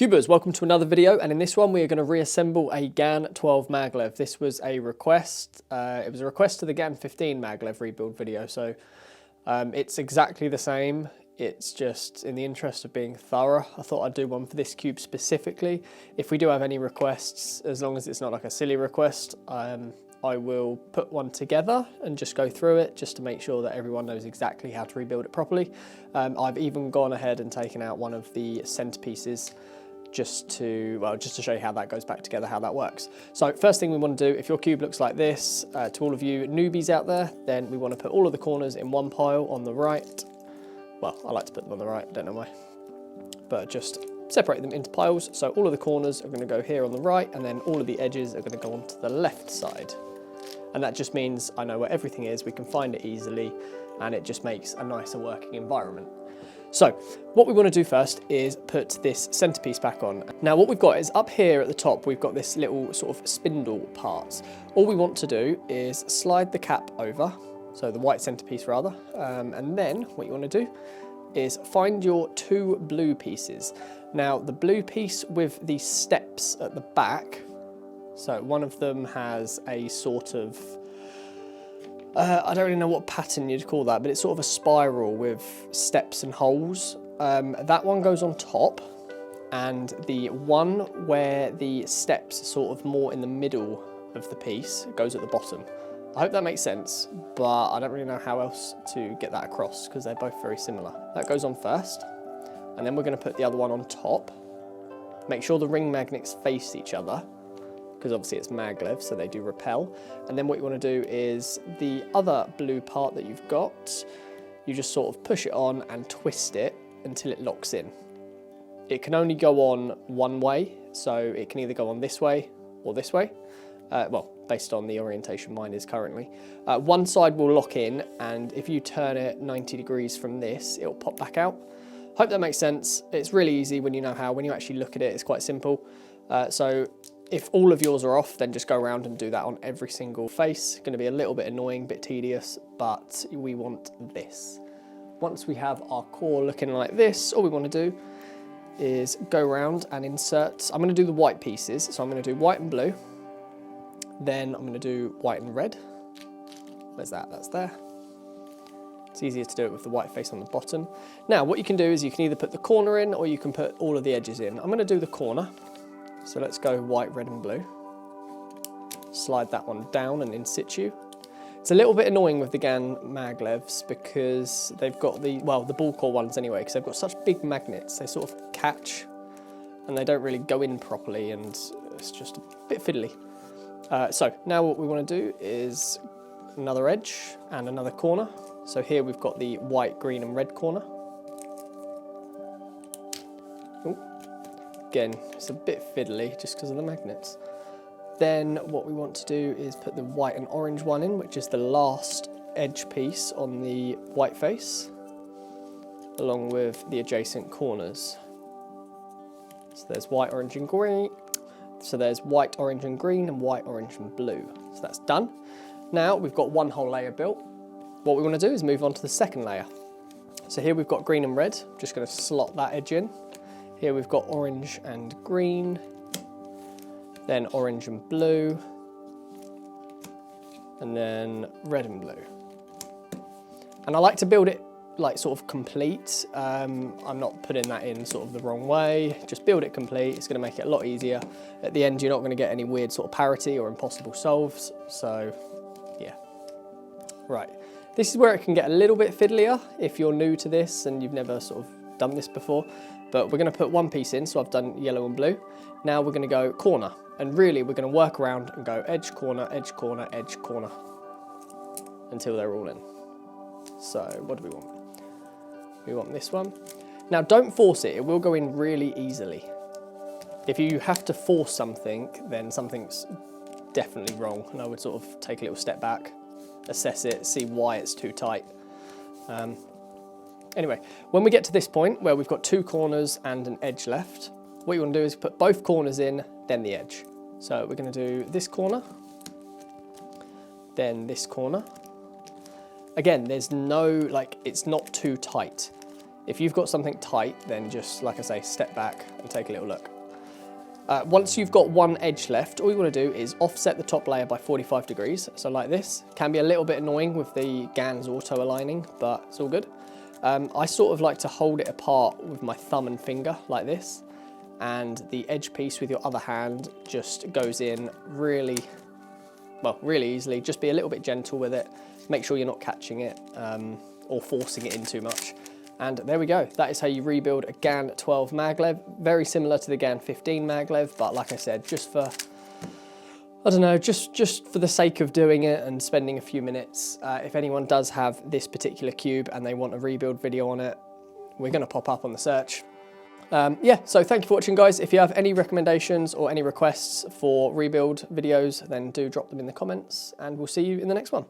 Kewbz, welcome to another video, and in this one we are going to reassemble a GAN 12 Maglev. This was a request, it was a request to the GAN 15 Maglev rebuild video, so it's exactly the same. It's just in the interest of being thorough, I thought I'd do one for this cube specifically. If we do have any requests, as long as it's not like a silly request, I will put one together and just go through it just to make sure that everyone knows exactly how to rebuild it properly. I've even gone ahead and taken out one of the centerpieces just to show you how that goes back together, how that works. So first thing we want to do, if your cube looks like this, to all of you newbies out there, then we want to put all of the corners in one pile on the right. Well, I like to put them on the right, I don't know why, but just separate them into piles. So all of the corners are going to go here on the right, and then all of the edges are going to go onto the left side. And that just means I know where everything is, we can find it easily, and it just makes a nicer working environment. So what we want to do first is put this centerpiece back on. Now what we've got is up here at the top, we've got this little sort of spindle part. All we want to do is slide the cap over, so the white centerpiece rather, and then what you want to do is find your two blue pieces. Now the blue piece with the steps at the back, so one of them has a sort of, I don't really know what pattern you'd call that, but it's sort of a spiral with steps and holes. That one goes on top, and the one where the steps are sort of more in the middle of the piece goes at the bottom. I hope that makes sense, but I don't really know how else to get that across because they're both very similar. That goes on first, and then we're going to put the other one on top. Make sure the ring magnets face each other, because obviously it's maglev, so they do repel. And then what you want to do is the other blue part that you've got, you just sort of push it on and twist it until it locks in. It can only go on one way, so it can either go on this way or this way. Well, based on the orientation mine is currently. One side will lock in, and if you turn it 90 degrees from this, it'll pop back out. Hope that makes sense. It's really easy when you know how. When you actually look at it, it's quite simple. So if all of yours are off, then just go around and do that on every single face. Going to be a little bit annoying, a bit tedious, but we want this. Once we have our core looking like this, all we want to do is go around and insert. I'm going to do the white pieces, so I'm going to do white and blue. Then I'm going to do white and red. Where's that? That's there. It's easier to do it with the white face on the bottom. Now, what you can do is you can either put the corner in or you can put all of the edges in. I'm going to do the corner. So let's go white, red and blue. Slide that one down and in situ. It's a little bit annoying with the GAN Maglevs because they've got the ball core ones anyway, because they've got such big magnets. They sort of catch and they don't really go in properly, and it's just a bit fiddly. So now what we want to do is another edge and another corner. So here we've got the white, green and red corner. Ooh. Again, it's a bit fiddly just because of the magnets. Then what we want to do is put the white and orange one in, which is the last edge piece on the white face, along with the adjacent corners. So there's white, orange and green. So there's white, orange and green and white, orange and blue. So that's done. Now we've got one whole layer built. What we want to do is move on to the second layer. So here we've got green and red. I'm just going to slot that edge in. Here we've got orange and green, then orange and blue, and then red and blue. And I like to build it like sort of complete. I'm not putting that in sort of the wrong way. Just build it complete. It's going to make it a lot easier. At the end, you're not going to get any weird sort of parity or impossible solves. So yeah. Right. This is where it can get a little bit fiddlier if you're new to this and you've never sort of done this before. But we're going to put one piece in, so I've done yellow and blue. Now we're going to go corner, and really we're going to work around and go edge, corner, edge, corner, edge, corner, until they're all in. So what do we want? We want this one. Now don't force it, it will go in really easily. If you have to force something, then something's definitely wrong, and I would sort of take a little step back, assess it, see why it's too tight. Anyway, when we get to this point where we've got two corners and an edge left, what you want to do is put both corners in, then the edge. So we're going to do this corner, then this corner. Again, there's no, it's not too tight. If you've got something tight, then just, like I say, step back and take a little look. Once you've got one edge left, all you want to do is offset the top layer by 45 degrees. So like this. Can be a little bit annoying with the GAN's auto aligning, but it's all good. I sort of like to hold it apart with my thumb and finger like this, and the edge piece with your other hand just goes in really easily. Just be a little bit gentle with it. Make sure you're not catching it or forcing it in too much. And there we go. That is how you rebuild a GAN 12 maglev. Very similar to the GAN 15 maglev, but like I said, just for, I don't know, just for the sake of doing it and spending a few minutes. If anyone does have this particular cube and they want a rebuild video on it, we're going to pop up on the search. Yeah, so thank you for watching, guys. If you have any recommendations or any requests for rebuild videos, then do drop them in the comments, and we'll see you in the next one.